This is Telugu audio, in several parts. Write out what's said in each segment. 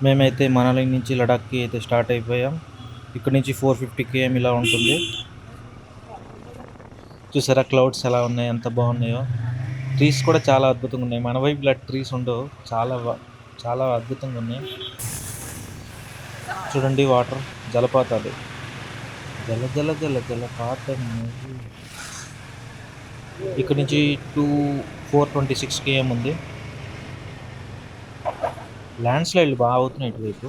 మేమైతే మనాలి నుంచి లడాఖ్కి అయితే స్టార్ట్ అయిపోయాం. ఇక్కడ నుంచి 450 km ఇలా ఉంటుంది. చూసారా క్లౌడ్స్ ఎలా ఉన్నాయి, ఎంత బాగున్నాయో. ట్రీస్ కూడా చాలా అద్భుతంగా ఉన్నాయి. మన వైపు ఇలా ట్రీస్ ఉండవు, చాలా అద్భుతంగా ఉన్నాయి. చూడండి వాటర్, జలపాతాలు, జల జల జల జలపాతం. ఇక్కడ నుంచి 426 km ఉంది. ల్యాండ్ స్లైడ్లు బాగా అవుతున్నాయి ఇటువైపు.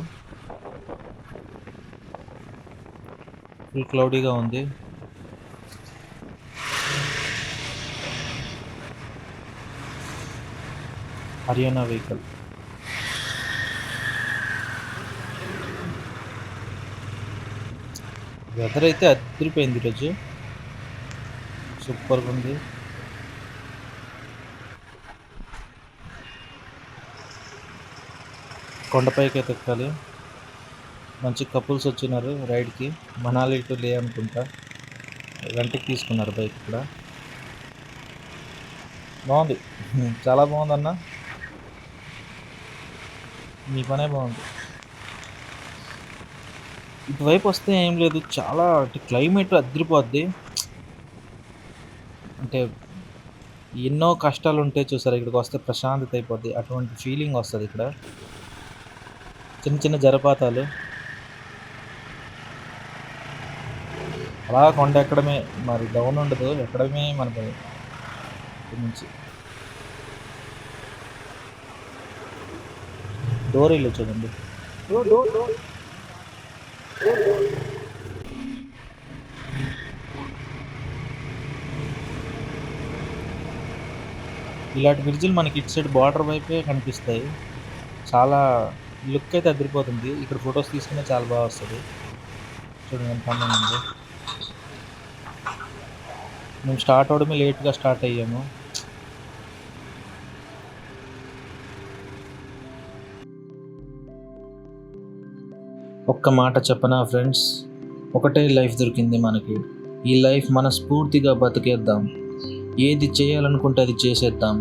ఫుల్ క్లౌడీగా ఉంది. హర్యానా వెహికల్. వెదర్ అయితే అదిరిపోయింది ఈరోజు, సూపర్గా ఉంది. కొండపైకి అయితే ఎక్కాలి. మంచి కపుల్స్ వచ్చినారు రైడ్కి. మనాలి టు లే అనుకుంటా, రెంట్కి తీసుకున్నారు బైక్. ఇక్కడ బాగుంది, చాలా బాగుంది అన్న, మీ పనే బాగుంది. ఇటువైపు వస్తే ఏం లేదు, చాలా క్లైమేట్ అదిరిపోద్ది. అంటే ఎన్నో కష్టాలు ఉంటే చూసారు, ఇక్కడికి వస్తే ప్రశాంతత అయిపోద్ది, అటువంటి ఫీలింగ్ వస్తుంది ఇక్కడ. చిన్న చిన్న జలపాతాలు, అలా కొండ ఎక్కడమే, మరి డౌన్ ఉండదు, ఎక్కడమే మన పని. నుంచి డోర్ ఇల్లు చూడండి. ఇలాంటి బ్రిడ్జిలు మనకి ఇటు సైడ్ బార్డర్ వైపే కనిపిస్తాయి. చాలా లుక్ అయితే అదిరిపోతుంది. ఇక్కడ ఫొటోస్ తీసుకునే చాలా బాగా వస్తుంది. చూడండి ఎంత అందంగా ఉంది. మేము స్టార్ట్ అవడమే లేట్గా స్టార్ట్ అయ్యాము. ఒక్క మాట చెప్పనా ఫ్రెండ్స్, ఒకటే లైఫ్ దొరికింది మనకి. ఈ లైఫ్ మనస్ఫూర్తిగా బతికేద్దాం. ఏది చేయాలనుకుంటే అది చేసేద్దాం.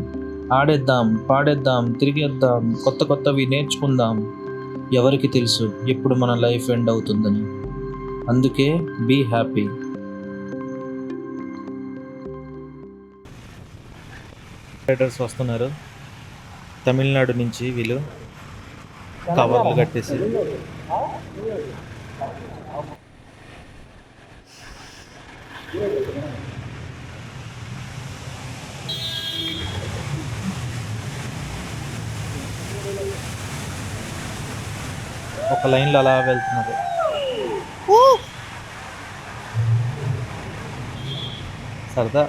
ఆడేద్దాం, పాడేద్దాం, తిరిగేద్దాం, కొత్తవి నేర్చుకుందాం. ఎవరికి తెలుసు ఎప్పుడు మన లైఫ్ ఎండ్ అవుతుందని. అందుకే బీ హ్యాపీ. రైడర్స్ వస్తున్నారు తమిళనాడు నుంచి. వీళ్ళు కవర్లు కట్టేసి ఒక లైన్లో అలా వెళ్తున్నారు. సరదా.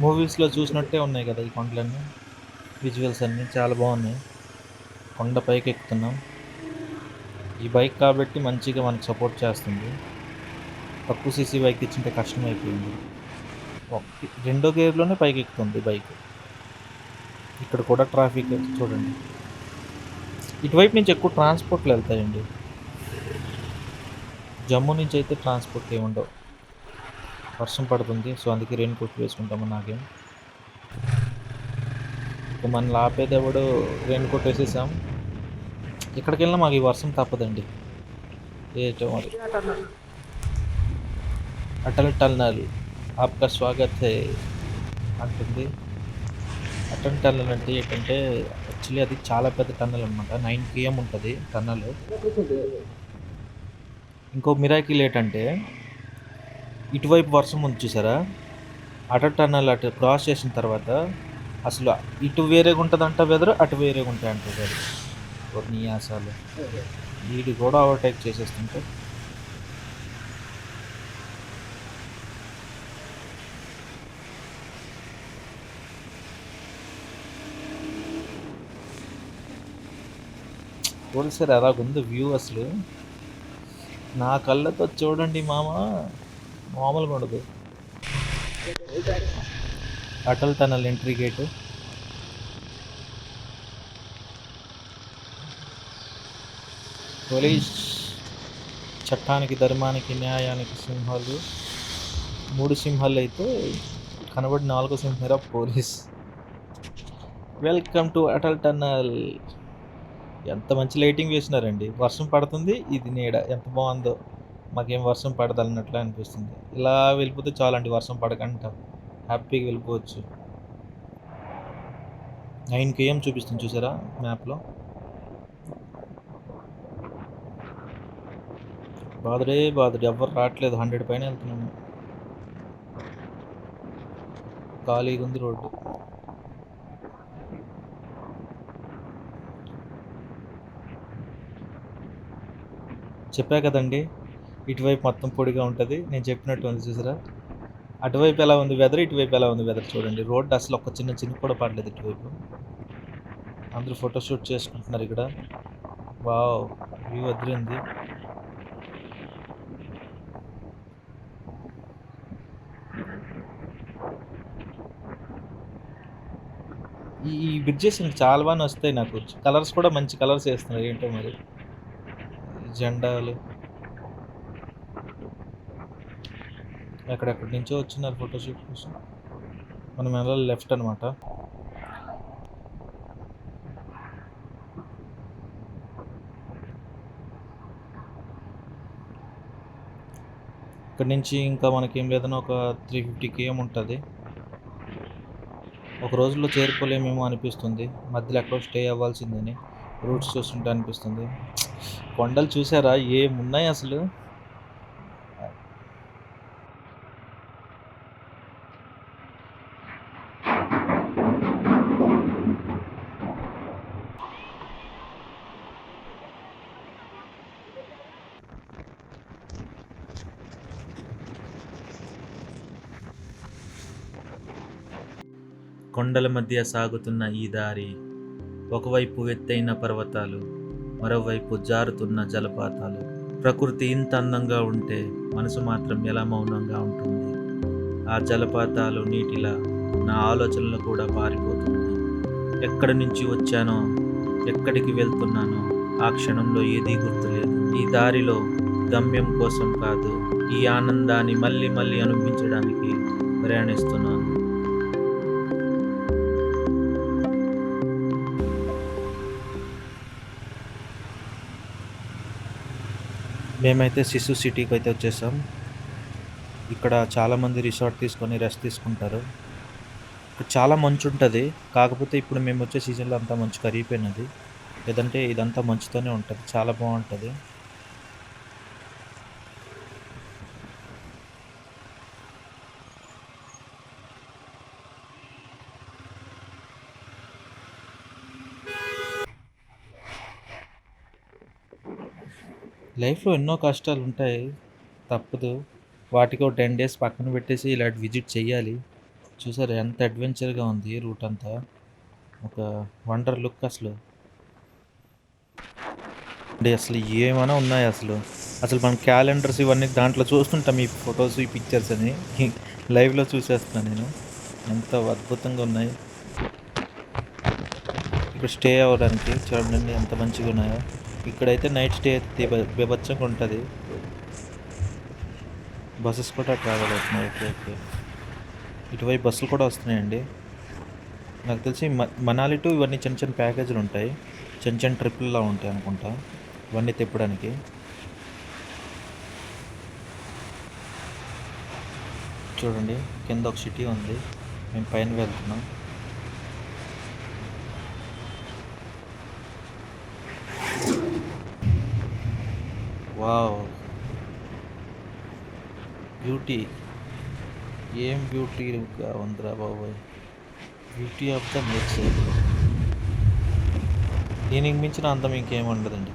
మూవీస్లో చూసినట్టే ఉన్నాయి కదా ఈ కొండలన్నీ. విజువల్స్ అన్నీ చాలా బాగున్నాయి. కొండ పైకి ఎక్కుతున్నాం. ఈ బైక్ కాబట్టి మంచిగా మనకు సపోర్ట్ చేస్తుంది. తక్కువ సీసీ బైక్ ఇచ్చింటే కష్టం అయిపోయింది. రెండో గేర్లోనే పైకి ఎక్కుతుంది బైక్. ఇక్కడ కూడా ట్రాఫిక్ చూడండి. ఇటువైపు నుంచి ఎక్కువ ట్రాన్స్పోర్ట్లు వెళ్తాయండి. జమ్మూ నుంచి అయితే ట్రాన్స్పోర్ట్ ఏముండవు. వర్షం పడుతుంది, సో అందుకే రెయిన్ కోట్ వేసుకుంటాము. నాకేం ఇక మనల్ని ఆపేదేవాడు. రెయిన్ కోట్ వేసేసాం. ఎక్కడికి వెళ్ళినా మాకు ఈ వర్షం తప్పదండి. ఏటో మరి. అటల్ టన్నల్ ఆప్కా స్వాగత్ హై అంటుంది. అటల్ టన్నల్ అంటే ఏంటంటే యాక్చువల్లీ అది చాలా పెద్ద టన్నల్ అనమాట. 9 km ఉంటుంది టన్నల్. ఇంకో మిరాకిల్ ఏంటంటే ఇటువైపు వర్షం ఉంది చూసారా, అటల్ టన్నల్ అటు క్రాస్ చేసిన తర్వాత అసలు ఇటు వేరేగా ఉంటుందంట వెదర్, అటు వేరేగా ఉంటాయంట వెదర్. కొన్ని ఆశాలు వీడి కూడా ఓవర్టేక్ చేసేస్తుంటే. పోలీసారు ఎలాగుంది వ్యూ అసలు, నా కళ్ళతో చూడండి మామ, మామూలుగా ఉండదు. Atal tunnel entry gate police చట్టానికి, ధర్మానికి, న్యాయానికి సింహాలు. 3 సింహాలైతే కనబడి 4 సింహరా police. Welcome to Atal tunnel. ఎంత మంచి లైటింగ్ వేసినారండి. వర్షం పడుతుంది. ఇది నీడ ఎంత బాగుందో. మాకేం వర్షం పడదన్నట్లు అనిపిస్తుంది. ఇలా వెళ్ళిపోతే చాలండి, వర్షం పడకంట హ్యాపీగా వెళ్ళిపోవచ్చు. 9 km చూపిస్తుంది చూసారా మ్యాప్లో. బాదుడే ఎవ్వరు రావట్లేదు. 100 పైన వెళ్తున్నాము. ఖాళీగా ఉంది రోడ్డు. చెప్పా కదండి, ఇటువైపు మొత్తం పొడిగా ఉంటుంది. నేను చెప్పినట్టు ఉంది చూసారా. అటువైపు ఎలా ఉంది వెదర్, ఇటువైపు ఎలా ఉంది వెదర్ చూడండి. రోడ్డు అసలు ఒక చిన్న కూడా పడలేదు ఇటువైపు. అందరూ ఫోటోషూట్ చేసుకుంటున్నారు ఇక్కడ. వావ్, వ్యూ వదిలింది. ఈ బ్రిడ్జెస్ చాలా బాగా వస్తాయి నాకు. కలర్స్ కూడా మంచి కలర్స్ వేస్తున్నారు ఏంటో మరి. జెండాలు ఎక్కడెక్కడి నుంచో వచ్చినారు ఫోటోషూట్ కోసం. మనం వెళ్ళాలి లెఫ్ట్ అనమాట. ఇక్కడ నుంచి ఇంకా మనకేం లేదన్నా ఒక 350 km ఉంటుంది. ఒక రోజులో చేరుకోలేమేమో అనిపిస్తుంది. మధ్యలో ఎక్కడో స్టే అవ్వాల్సిందని రూట్స్ చూస్తుంటే అనిపిస్తుంది. కొండలు చూసారా ఏమున్నాయి అసలు. కొండల మధ్య సాగుతున్న ఈ దారి, ఒకవైపు ఎత్తైన పర్వతాలు, మరోవైపు జారుతున్న జలపాతాలు. ప్రకృతి ఇంత అందంగా ఉంటే మనసు మాత్రం ఎలా మౌనంగా ఉంటుంది. ఆ జలపాతాలు నీటిలా నా ఆలోచనలు కూడా పారిపోతుంది. ఎక్కడి నుంచి వచ్చానో, ఎక్కడికి వెళ్తున్నానో ఆ క్షణంలో ఏదీ గుర్తులేదు. ఈ దారిలో గమ్యం కోసం కాదు, ఈ ఆనందాన్ని మళ్ళీ మళ్ళీ అనుభవించడానికి ప్రయాణిస్తున్నాను. మేమైతే సిసు సిటీకి అయితే వచ్చేసాం. ఇక్కడ చాలామంది రిసార్ట్ తీసుకొని రెస్ట్ తీసుకుంటారు. ఇక్కడ చాలా మంచు ఉంటుంది. కాకపోతే ఇప్పుడు మేము వచ్చే సీజన్లో అంతా మంచు కరిగిపోయినది. లేదంటే ఇదంతా మంచుతోనే ఉంటుంది. చాలా బాగుంటుంది. లైఫ్లో ఎన్నో కష్టాలు ఉంటాయి, తప్పదు. వాటికి ఒక 10 days పక్కన పెట్టేసి ఇలాంటి విజిట్ చేయాలి. చూసారు ఎంత అడ్వెంచర్గా ఉంది రూట్ అంతా. ఒక వండర్ లుక్ అసలు. అంటే అసలు ఏమైనా ఉన్నాయి అసలు. మన క్యాలెండర్స్ ఇవన్నీ దాంట్లో చూస్తుంటాం, ఈ ఫొటోస్ ఈ పిక్చర్స్ అని. లైవ్లో చూసేస్తున్నాను నేను. ఎంత అద్భుతంగా ఉన్నాయి. ఇక్కడ స్టే అవ్వడానికి చూడండి ఎంత మంచిగా ఉన్నాయో. ఇక్కడైతే నైట్ స్టే బీభత్సంగా ఉంటుంది. బస్సెస్ కూడా ట్రావెల్ అవుతున్నాయి. ఓకే. ఇటువైపు బస్సులు కూడా వస్తున్నాయండి. నాకు తెలిసి మనాలి టు ఇవన్నీ చిన్న చిన్న ప్యాకేజీలు ఉంటాయి. చిన్న ట్రిప్పుల్లో ఉంటాయి అనుకుంటా ఇవన్నీ తిప్పడానికి. చూడండి కింద ఒక సిటీ ఉంది, మేము పైన వెళ్తున్నాం. Wow, beauty. ఏం బ్యూటీగా ఉందిరా బాబాయ్. Beauty of the nature. దీనికి మించిన అందం ఇంకేం ఉండదండి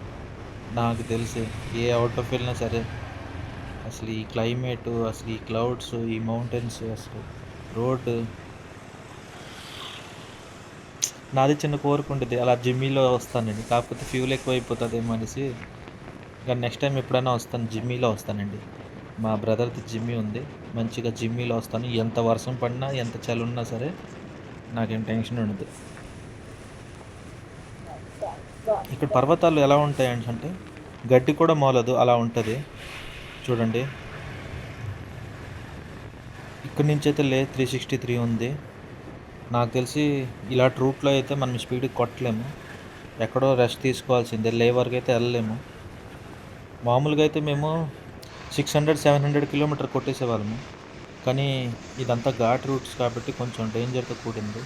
నాకు తెలిసి. ఏ అవుట్ ఆఫ్ వెళ్ళినా సరే అసలు ఈ క్లైమేటు, అసలు ఈ క్లౌడ్స్, ఈ మౌంటైన్స్, అసలు రోడ్డు. నాది చిన్న కోరిక ఉంటుంది, అలా జిమ్మీలో వస్తానండి. కాకపోతే ఫ్యూల్ ఎక్కువ అయిపోతుందేమో అనేసి. ఇంకా నెక్స్ట్ టైం ఎప్పుడైనా వస్తాను, జిమ్మీలో వస్తానండి. మా బ్రదర్ది జిమ్మీ ఉంది, మంచిగా జిమ్మీలో వస్తాను. ఎంత వర్షం పడినా ఎంత చలి ఉన్నా సరే నాకేం టెన్షన్ ఉండదు. ఇక్కడ పర్వతాలు ఎలా ఉంటాయి అంటే గడ్డి కూడా మోలదు, అలా ఉంటుంది. చూడండి, ఇక్కడి నుంచి అయితే 363 ఉంది. నాకు తెలిసి ఇలాంటి రూట్లో అయితే మనం స్పీడ్కి కొట్టలేము, ఎక్కడో రెస్ట్ తీసుకోవాల్సిందే, వరకు అయితే వెళ్ళలేము. మామూలుగా అయితే మేము 600-700 కిలోమీటర్ కొట్టేసేవాళ్ళము, కానీ ఇదంతా ఘాట్ రూట్స్ కాబట్టి కొంచెం డేంజర్తో కూడింది.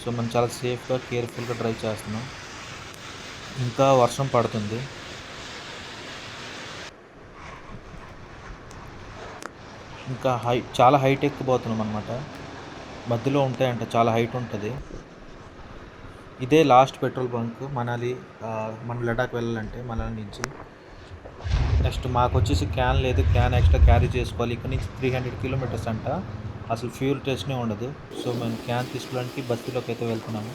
సో మనం చాలా సేఫ్గా కేర్ఫుల్గా డ్రైవ్ చేస్తున్నాం. ఇంకా వర్షం పడుతుంది. ఇంకా చాలా హైట్ ఎక్కిపోతున్నాం అనమాట. మధ్యలో ఉంటాయంట, చాలా హైట్ ఉంటుంది. ఇదే లాస్ట్ పెట్రోల్ బంక్ మనాలి. మనం లడాక్ వెళ్ళాలంటే మనాలి నుంచి. నెక్స్ట్ మాకు వచ్చేసి క్యాన్ లేదు, క్యాన్ ఎక్స్ట్రా క్యారీ చేసుకోవాలి. ఇక్కడ నుంచి 300 కిలోమీటర్స్ అంట, అసలు ఫ్యూల్ టెస్ట్నే ఉండదు. సో మేము క్యాన్ తీసుకోవడానికి బస్తీలోకి అయితే వెళ్తున్నాము.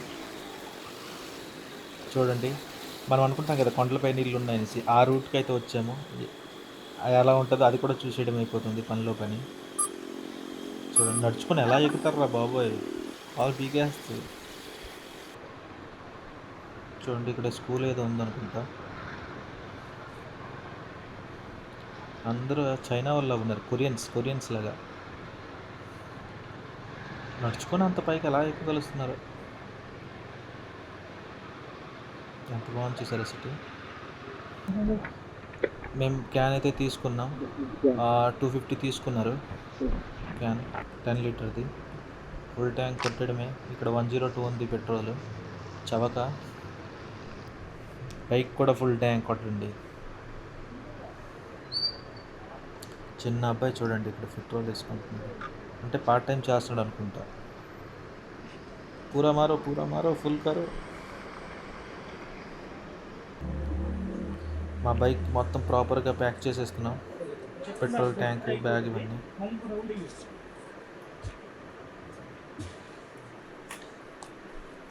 చూడండి, మనం అనుకుంటాం కదా కొండలపై నీళ్ళు ఉన్నాయనేసి, ఆ రూట్కి అయితే వచ్చాము. అది ఎలా ఉంటుందో అది కూడా చూసేయడం అయిపోతుంది పనిలో పని. చూడండి, నడుచుకొని ఎలా ఎక్కుతారా బాబోయ్, వాళ్ళు పీకేస్తుంది. చూడండి, ఇక్కడ స్కూల్ ఏదో ఉందనుకుంటా. అందరూ చైనా వాళ్ళు ఉన్నారు, కొరియన్స్ లాగా. నడుచుకొని అంత పైకి ఎలా ఎక్కగలుస్తున్నారు. ఎంత బాగుంది చూసారా సిటీ. మేము క్యాన్ అయితే తీసుకున్నాం, 250 తీసుకున్నారు క్యాన్, 10 లీటర్ది. ఫుల్ ట్యాంక్ కొట్టడమే. ఇక్కడ 102 ఉంది పెట్రోల్, చవక. బైక్ కూడా ఫుల్ ట్యాంక్ కొట్టండి. చిన్న అబ్బాయి చూడండి ఇక్కడ పెట్రోల్ తీసుకుంటున్నాడు, అంటే పార్ట్ టైం చేస్తున్నాడు అనుకుంటా. పూరా మారో ఫుల్ కరో. మా బైక్ మొత్తం ప్రాపర్గా ప్యాక్ చేసేస్తున్నాం, పెట్రోల్ ట్యాంక్, బ్యాగ్, ఇవన్నీ.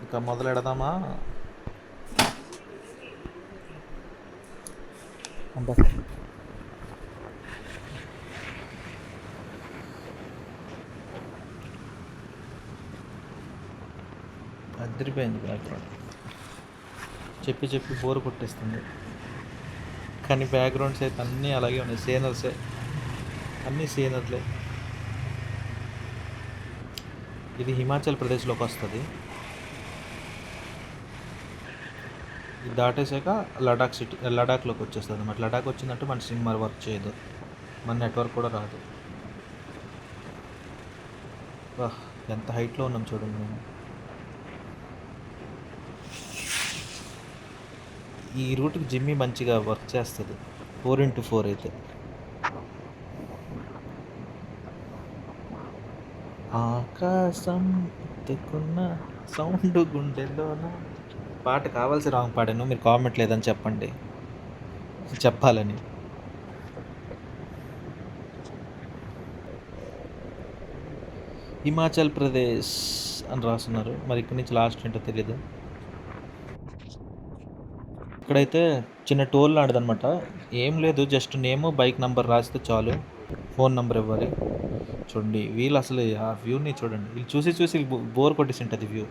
ఇంకా మొదలెడదామా? అదిరిపోయింది బ్యాక్గ్రౌండ్. చెప్పి బోర్ కొట్టేస్తుంది, కానీ బ్యాక్గ్రౌండ్స్ అయితే అన్నీ అలాగే ఉన్నాయి, సీనర్సే, అన్నీ సీనర్లే. ఇది హిమాచల్ ప్రదేశ్లోకి వస్తుంది. ఇది దాటేసాక లడాక్లోకి వచ్చేస్తుంది అన్నమాట. లడాక్ వచ్చిందంటే మన సిమ్ మరి వర్క్ చేయదు, మన నెట్వర్క్ కూడా రాదు. ఎంత హైట్లో ఉన్నాం చూడండి మేము. ఈ రూట్కి జిమ్మి మంచిగా వర్క్ చేస్తుంది, 4x4 అయితే. ఆకాశం ఎత్తుకున్న సౌండ్ గుండెల్లోన. పాట కావాల్సి రాంగ్ పాడాను, మీరు కామెంట్ లేదని చెప్పండి, చెప్పాలని. హిమాచల్ ప్రదేశ్ అని రాస్తున్నారు, మరి ఇక్కడి నుంచి లాస్ట్ ఏంటో తెలీదు. ఇక్కడైతే చిన్న టోల్ లాంటిదనమాట, ఏం లేదు, జస్ట్ నేమ్, బైక్ నెంబర్ రాస్తే చాలు, ఫోన్ నెంబర్ ఇవ్వాలి. చూడండి వీళ్ళు అసలు ఆ వ్యూని చూడండి, వీళ్ళు చూసి బోర్ కొట్టేసి ఉంటుంది వ్యూ.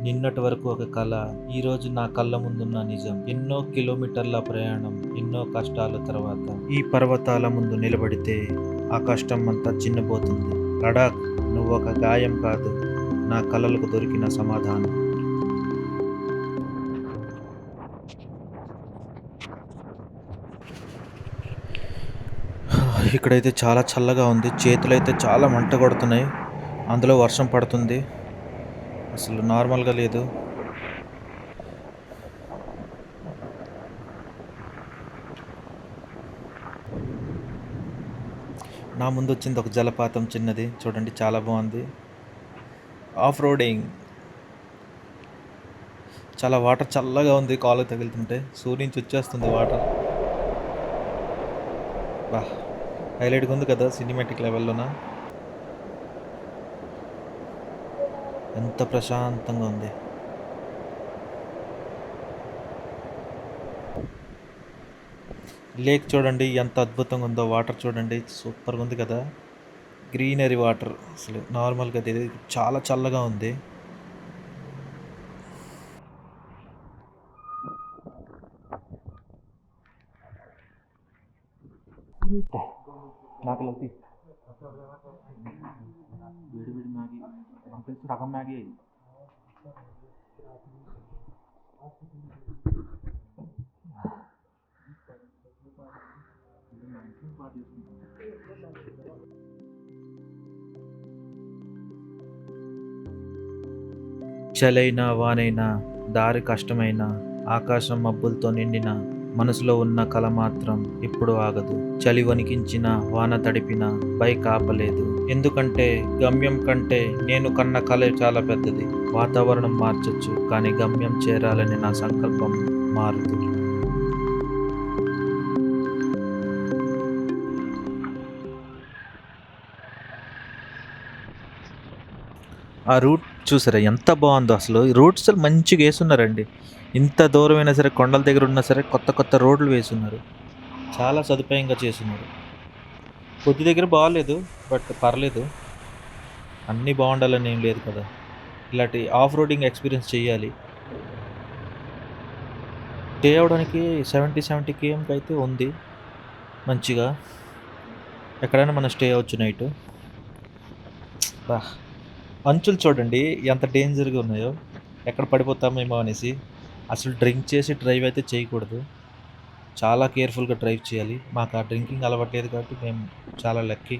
నిన్నటి వరకు ఒక కళ, ఈరోజు నా కళ్ళ ముందున్న నిజం. ఎన్నో కిలోమీటర్ల ప్రయాణం, ఎన్నో కష్టాల తర్వాత ఈ పర్వతాల ముందు నిలబడితే ఆ కష్టం అంతా చిన్నపోతుంది. లడాక్, నువ్వు ఒక గాయం కాదు, నా కళలకు దొరికిన సమాధానం. ఇక్కడైతే చాలా చల్లగా ఉంది, చేతులు అయితే చాలా మంట కొడుతున్నాయి, అందులో వర్షం పడుతుంది, అసలు నార్మల్గా లేదు. నా ముందు వచ్చింది ఒక జలపాతం చిన్నది, చూడండి చాలా బాగుంది. ఆఫ్ రోడింగ్, చాలా వాటర్ చల్లగా ఉంది, కాలు తగులుతుంటే సూర్యు నుంచి వచ్చేస్తుంది వాటర్. బా, హైలైట్గా ఉంది కదా సినిమాటిక్ లెవెల్లోన. ఎంత ప్రశాంతంగా ఉంది. లేక్ చూడండి ఎంత అద్భుతంగా ఉందో, వాటర్ చూడండి సూపర్గా ఉంది కదా, గ్రీనరీ వాటర్, అసలు నార్మల్గా ఇది చాలా చల్లగా ఉంది. ఆకలి వేడి వేడి మ్యాగీ పంపించి రకం మ్యాగీ చలైనా వానైనా దారి కష్టమైనా ఆకాశం మబ్బులతో నిండిన మనసులో ఉన్న కల మాత్రం ఇప్పుడు ఆగదు. చలి వణికించిన వాన తడిపిన బైక్ ఆపలేదు. ఎందుకంటే గమ్యం కంటే నేను కన్న కల చాలా పెద్దది. వాతావరణం మార్చొచ్చు కానీ గమ్యం చేరాలని నా సంకల్పం మారదు. ఆ రూట్ చూసారా ఎంత బాగుందో అసలు. ఈ రూట్స్ మంచిగా వేసున్నారండి. ఇంత దూరమైనా సరే కొండల దగ్గర ఉన్నా సరే కొత్త కొత్త రోడ్లు వేసున్నారు. చాలా సదుపాయంగా చేస్తున్నారు. కొద్ది దగ్గర బాగాలేదు బట్ పర్లేదు. అన్నీ బాగుండాలని ఏం లేదు కదా. ఇలాంటి ఆఫ్ రోడింగ్ ఎక్స్పీరియన్స్ చేయాలి. స్టే అవ్వడానికి 70 కేఎంకి అయితే ఉంది మంచిగా. ఎక్కడైనా మనం స్టే అవ్వచ్చు నైట్. బా అంచులు చూడండి ఎంత డేంజర్గా ఉన్నాయో, ఎక్కడ పడిపోతామేమో అనేసి. అసలు డ్రింక్ చేసి డ్రైవ్ అయితే చేయకూడదు. చాలా కేర్ఫుల్గా డ్రైవ్ చేయాలి. మాకు ఆ డ్రింకింగ్ అలవాట్లేదు కాబట్టి మేము చాలా లక్కీ.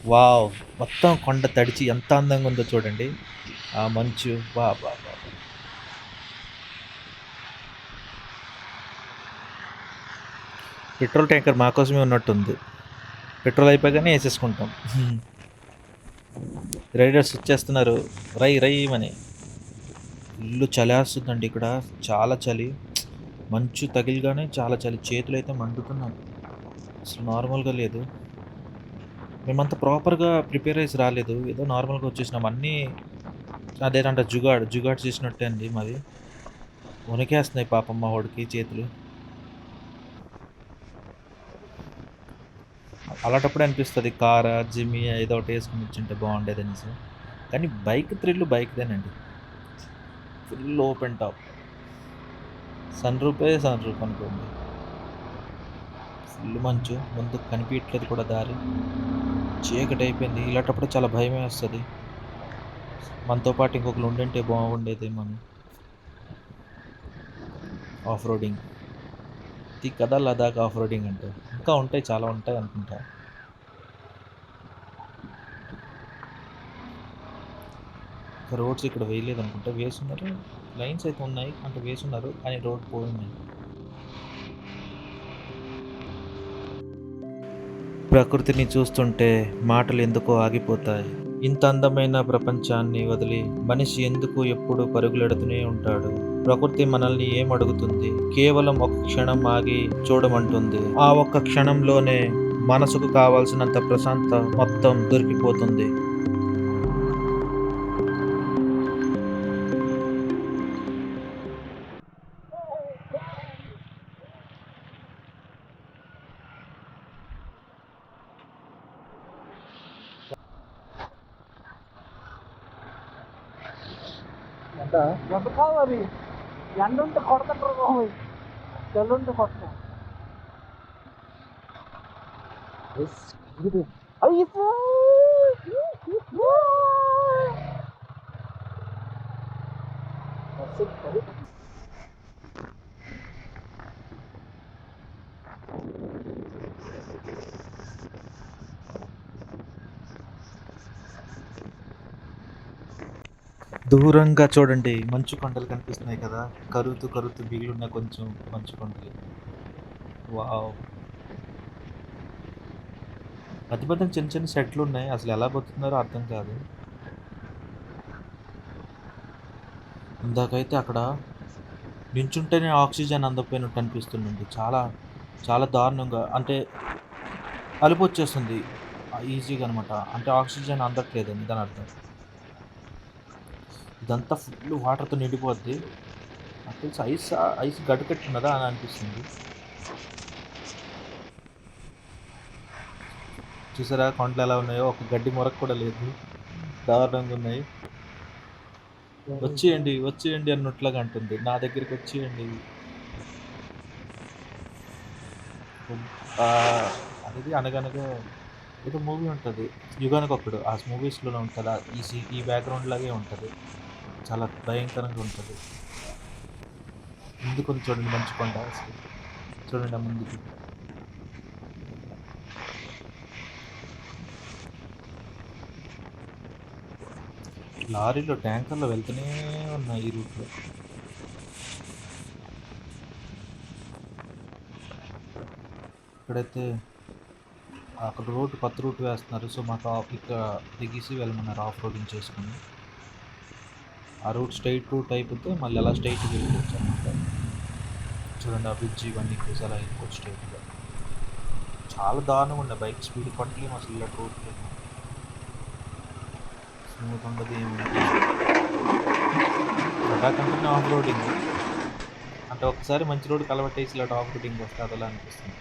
వావ్! మొత్తం కొండ తడిచి ఎంత అందంగా ఉందో చూడండి. ఆ మంచు బా బా బా పెట్రోల్ ట్యాంకర్ మా కోసమే ఉన్నట్టుంది. పెట్రోల్ అయిపోగానే వేసేసుకుంటాం. రైడర్స్ వచ్చేస్తున్నారు రై రైమని. ఫుల్ చలేస్తుందండి ఇక్కడ. చాలా చలి. మంచు తగిలిగానే చాలా చలి. చేతులు అయితే మండుతున్నాయి. అసలు నార్మల్గా లేదు. మేమంత ప్రాపర్గా ప్రిపేర్ అయ్యి రాలేదు. ఏదో నార్మల్గా వచ్చేసినాం. అన్నీ అదేనంట జుగాడ్ చేసినట్టే అండి మాది. వణికేస్తున్నాయి పాపం మా వాడికి చేతులు. అలాంటప్పుడే అనిపిస్తుంది కారా జిమ్మి ఏదో ఒకటి వేసుకుని వచ్చింటే బాగుండేది అనేసి. కానీ బైక్ థ్రిల్ బైక్దేనండి. Full open top. Sun roof అనుకోండి. ఫుల్ మంచు. ముందుకు కనిపించట్లేదు కూడా దారి. చీకటి అయిపోయింది. ఇలాంటప్పుడు చాలా భయమే వస్తుంది. మనతో పాటు ఇంకొకరు ఉండింటే బాగుండేదేమో అని. ఆఫ్ రోడింగ్ ఇది కదా లదాఖ్ ఆఫ్ రోడింగ్ అంటే. ఇంకా ఉంటాయి, చాలా ఉంటాయి అనుకుంటా. రోడ్స్ ఇక్కడ వేయలేదు అనుకుంటా. వేసున్నారు, లైన్స్ అయితే ఉన్నాయి అంటే వేసున్నారు కానీ రోడ్ పోయింది. ప్రకృతిని చూస్తుంటే మాటలు ఎందుకో ఆగిపోతాయి. ఇంత అందమైన ప్రపంచాన్ని వదిలి మనిషి ఎందుకు ఎప్పుడు పరుగులెడుతూనే ఉంటాడు. ప్రకృతి మనల్ని ఏమడుగుతుంది? కేవలం ఒక క్షణం ఆగి చూడమంటుంది. ఆ ఒక్క క్షణంలోనే మనసుకు కావాల్సినంత ప్రశాంత మొత్తం దొరికిపోతుంది. ఎంత కాదు అది ఎండ ఉంటే కొడతారు బాబు, చల్లు ఉంటే కొడతా. దూరంగా చూడండి మంచు కొండలు కనిపిస్తున్నాయి కదా. కరుతూ బిగులున్న కొంచెం మంచు కొండలు. వావ్! పెద్ద చిన్న సెట్లు ఉన్నాయి. అసలు ఎలా బతుకుతున్నారో అర్థం కాదు. ఇందాకైతే అక్కడ నించుంటేనే ఆక్సిజన్ అందకపోయినట్టు అనిపిస్తుందండి. చాలా చాలా దారుణంగా. అంటే అలుపు వచ్చేస్తుంది ఈజీగా అనమాట. అంటే ఆక్సిజన్ అందట్లేదండి దాని అర్థం. ఇదంతా ఫుల్ వాటర్తో నిండిపోద్ది. నాకు తెలిసి ఐస్ గడ్డకట్టున్నదా అని అనిపిస్తుంది. చూసారా కొండలు ఎలా ఉన్నాయో? ఒక గడ్డి మొరకు కూడా లేదు. దారుణంగా ఉన్నాయి. వచ్చేయండి అన్నట్లాగా అంటుంది. నా దగ్గరికి వచ్చేయండి. ఇది అనగనగా ఏదో మూవీ ఉంటుంది, యుగానికొక్కడు. ఆ మూవీస్‌లోనే ఉంటది. ఈ బ్యాక్‌గ్రౌండ్ లాగే ఉంటది. చాలా భయంకరంగా ఉంటది. ముందుకుంది చూడండి మంచు కొండ అసలు. చూడండి ఆ ముందుకి. లారీలో, ట్యాంకర్‌లో వెళ్తూనే ఉన్నాయి ఈ రూట్‌లో. ఇక్కడైతే అక్కడ రోడ్డు కొత్త రూట్ వేస్తున్నారు. సో, మాకు ఇక్కడ దిగేసి వెళ్ళమన్నారు ఆఫ్ రోడింగ్ చేసుకొని. ఆ రూట్ స్ట్రెయిట్ రూట్ అయిపోతే మళ్ళీ అలా స్ట్రెయిట్‌గా వెళ్ళిపోవచ్చు అనమాట. చూడండి ఆ బ్రిడ్జ్ ఇవన్నీ చూసి అలా వెళ్ళిపోవచ్చు స్ట్రెయిట్‌గా. చాలా దారుణంగా ఉన్నాయి. బైక్ స్పీడ్ కొట్టలేము అసలు ఇలాంటి రోడ్లు. స్మూత్ ఉండదు ఏమి ఉండదు. లడాక్ అంటేనే ఆఫ్ రోడింగ్. అంటే ఒకసారి మంచి రోడ్డుకి అలవాటేసి ఇలాంటి ఆఫ్ రోడింగ్ వస్తే అదలా అనిపిస్తుంది.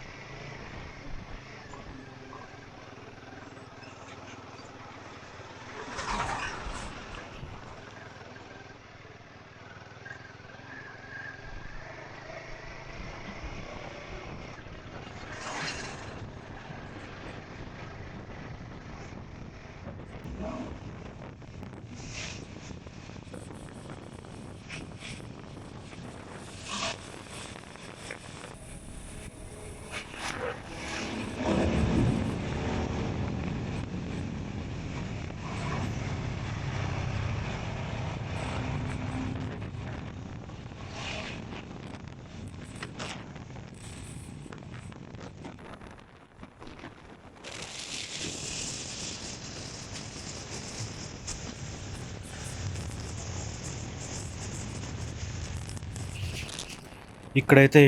ఇక్కడైతే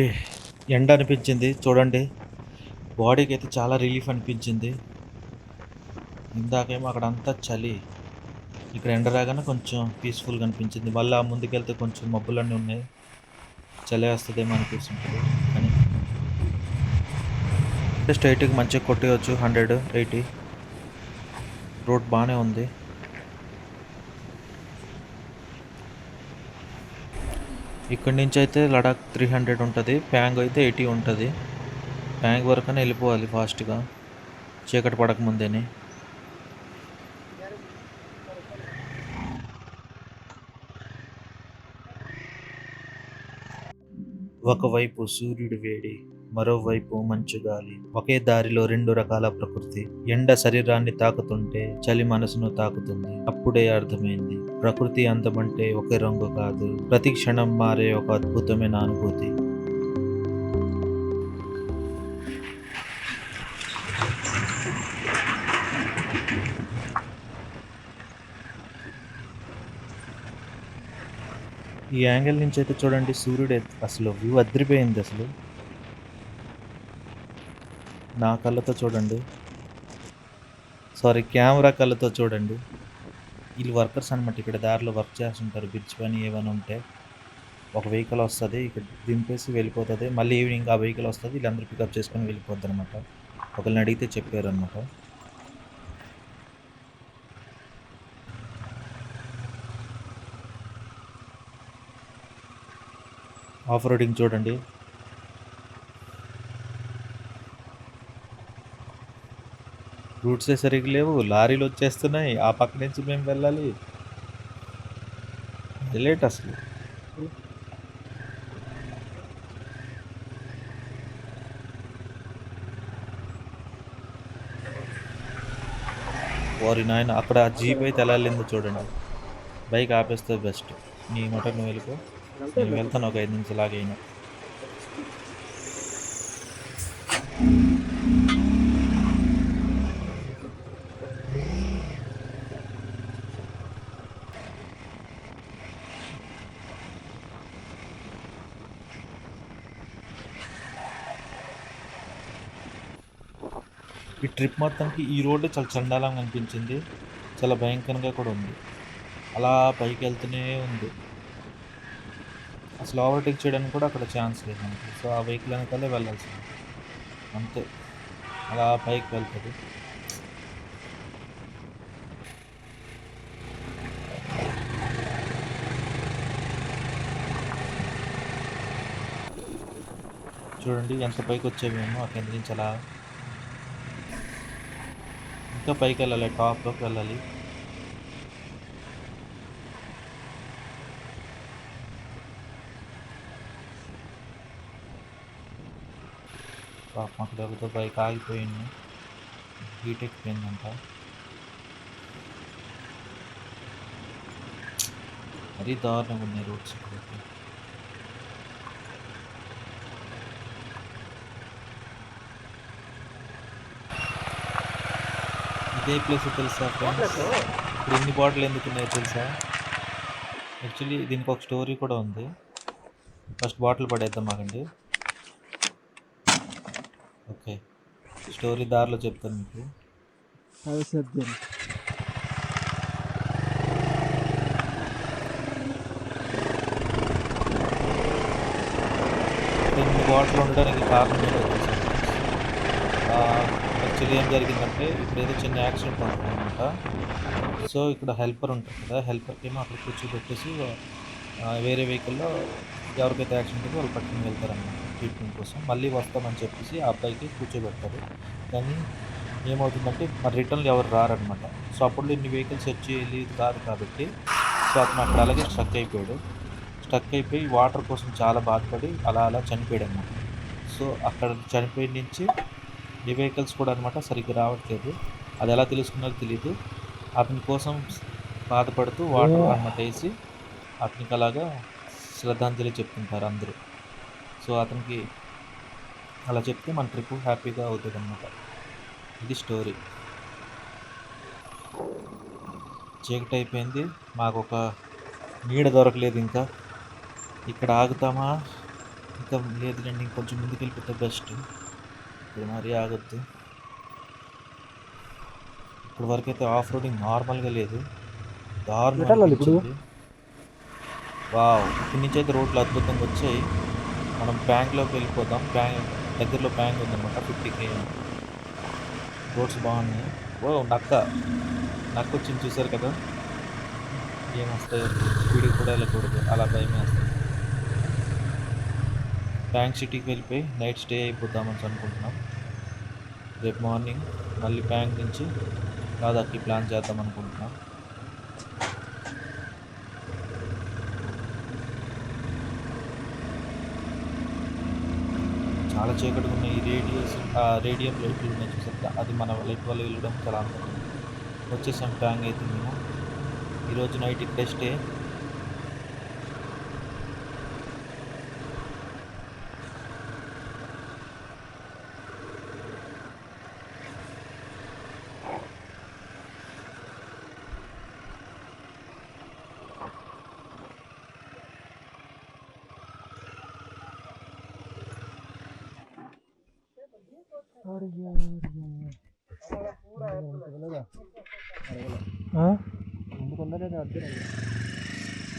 ఎండ అనిపించింది చూడండి. బాడీకి అయితే చాలా రిలీఫ్ అనిపించింది. ఇందాకేమో అక్కడంతా చలి. ఇక్కడ ఎండ రాగానే కొంచెం పీస్ఫుల్గా అనిపించింది. మళ్ళీ ముందుకెళ్తే కొంచెం మబ్బులన్నీ ఉన్నాయి. చలి వేస్తుందేమో అనిపిస్తుంటుంది. కానీ స్ట్రైట్గా మంచిగా కొట్టేయచ్చు 180. రోడ్ బాగానే ఉంది. ఇక్కడి నుంచి అయితే లడాక్ 300 ఉంటుంది. ప్యాంగ్ అయితే 80 ఉంటుంది. ప్యాంగ్ వరకనే వెళ్ళిపోవాలి ఫాస్ట్గా, చీకటి పడక ముందేనే. ఒకవైపు సూర్యుడి వేడి, మరోవైపు మంచు గాలి. ఒకే దారిలో రెండు రకాల ప్రకృతి. ఎండ శరీరాన్ని తాకుతుంటే చలి మనసును తాకుతుంది. అప్పుడే అర్థమైంది, ప్రకృతి అందమంటే ఒకే రంగు కాదు, ప్రతి క్షణం మారే ఒక అద్భుతమైన అనుభూతి. ఈ యాంగిల్ నుంచి అయితే చూడండి, సూర్యుడు అసలు వ్యూ అదిరిపోయింది అసలు. నా కళ్ళతో చూడండి, సారీ కెమెరా కళ్ళతో చూడండి. వీళ్ళు వర్కర్స్ అనమాట, ఇక్కడ దారిలో వర్క్ చేస్తుంటారు. బ్రిడ్జ్ పని ఏమైనా ఉంటే ఒక వెహికల్ వస్తుంది, ఇక్కడ దింపేసి వెళ్ళిపోతుంది. మళ్ళీ ఈవినింగ్ ఆ వెహికల్ వస్తుంది, వీళ్ళందరూ పికప్ చేసుకొని వెళ్ళిపోద్ది అనమాట. ఒకరిని అడిగితే చెప్పారు అనమాట. ఆఫ్ రోడింగ్ చూడండి. రూట్సే సరిగ్గా లేవు, లారీలు వచ్చేస్తున్నాయి. ఆ పక్క నుంచి మేము వెళ్ళాలి. లేట్ అసలు. వారి నాయన, అక్కడ ఆ జీప్ అయితే ఎలా వెళ్ళిందో చూడండి. బైక్ ఆపేస్తే బెస్ట్. నీ మటన్ నువ్వు వెళ్ళిపో, నేను వెళ్తాను ఒక 5 నిమిషాలు లాగైనా. ఈ ట్రిప్ మొత్తానికి ఈ రోడ్డు చాలా చండాలంగా అనిపించింది. చాలా భయంకరంగా కూడా ఉంది. అలా పైకి వెళ్తూనే ఉంది. అసలు ఓవర్టేక్ చేయడానికి కూడా అక్కడ ఛాన్స్ లేదు మనకి. సో ఆ వెహికల్ వెనకాలే వెళ్ళాల్సింది అంతే. అలా పైకి వెళ్తుంది. చూడండి ఎంత పైకి వచ్చామేమో ఆ కింద నుంచి అలా. ఇంకా పైకి వెళ్ళాలి, టాప్లోకి వెళ్ళాలి. పాపం అక్కడ ఎవరితో బైక్ ఆగిపోయింది, హీట్ ఎక్కిపోయిందంట. మరీ దారుణంగా ఉన్నాయి రోడ్స్ ఇక్కడైతే. ఇదే ప్లేస్ తెలుసా ఫ్రెండ్స్? ఇప్పుడు ఇన్ని బాటిల్ ఎందుకు ఉన్నాయో తెలుసా? యాక్చువల్లీ దీనికి ఒక స్టోరీ కూడా ఉంది. ఫస్ట్ బాటిల్ పడేద్దాం ఆగండి. ఓకే, స్టోరీ దారిలో చెప్తాను మీకు. ఇన్ని బాటిల్ ఉండడానికి కారణం ఏంటో తెలుసా ఫ్రెండ్స్? యాక్చువల్లీ ఏం జరిగిందంటే ఇప్పుడు ఏదో చిన్న యాక్సిడెంట్ ఉంటుంది అనమాట. సో ఇక్కడ హెల్పర్ ఉంటుంది కదా, హెల్పర్కి ఏమో అక్కడ కూర్చోబెట్టేసి వేరే వెహికల్లో ఎవరికైతే యాక్సిడెంట్ ఉందో వాళ్ళు పట్టుకుని వెళ్తారన్నమాట ట్రీట్మెంట్ కోసం. మళ్ళీ వస్తామని చెప్పేసి ఆ అబ్బాయికి కూర్చోబెడతారు. కానీ ఏమవుతుందంటే మరి రిటర్న్లో ఎవరు రారనమాట. సో అప్పుడు ఇన్ని వెహికల్స్ వచ్చి వెళ్ళేది కాదు కాబట్టి సో అతను అక్కడ అలాగే స్ట్రక్ అయిపోయాడు. స్ట్రక్ అయిపోయి వాటర్ కోసం చాలా బాధపడి అలా అలా చనిపోయాడు అనమాట. సో అక్కడ చనిపోయిన నుంచి ఏ వెహికల్స్ కూడా అనమాట సరిగ్గా రావట్లేదు. అది ఎలా తెలుసుకున్నారో తెలియదు. అతని కోసం బాధపడుతూ వాటర్ అనమాట వేసి అతనికి అలాగా శ్రద్ధాంజలి చెప్తుంటారు అందరూ. సో అతనికి అలా చెప్తే మన ట్రిప్ హ్యాపీగా అవుతుంది అనమాట. ఇది స్టోరీ. చీకటి అయిపోయింది, మాకు ఒక నీడ దొరకలేదు. ఇంకా ఇక్కడ ఆగుతామా? ఇంకా లేదులేండి, ఇంకొంచెం ముందుకు వెళ్ళిపోతే బెస్ట్. ఇప్పుడు మరీ ఆగొద్దు. ఇప్పటి వరకు అయితే ఆఫ్ రోడింగ్ నార్మల్గా లేదు, దారుణం అనిపించింది. వావ్, ఇక్కడి నుంచి అయితే రోడ్లు అద్భుతంగా వచ్చాయి. మనం బ్యాంక్లోకి వెళ్ళిపోదాం. బ్యాంక్ దగ్గరలో బ్యాంక్ ఉందన్నమాట. 50 km. రోడ్స్ బాగున్నాయి. ఓ నక్క వచ్చింది చూసారు కదా, ఏమొస్తాయో. స్పీడ్కి కూడా వెళ్ళకూడదు, అలా భయం వేస్తుంది. బ్యాంక్ సిటీకి వెళ్ళిపోయి నైట్ స్టే అయిపోదామని అనుకుంటున్నాం. రేపు మార్నింగ్ మళ్ళీ బ్యాంక్ నుంచి దాదాపు ప్లాన్ చేద్దాం అనుకుంటున్నాం. చాలా చీకటిగా ఉన్నాయి. ఈ రేడియం లైట్లు ఉన్నాయి చూసారు, అది మన లైట్ వల్ల వెళ్ళడం చాలా అందంగా ఉంది. వచ్చేసాం బ్యాంక్ అయితే మేము. ఈరోజు నైట్ ఇక్కడే స్టే. ఎందుకు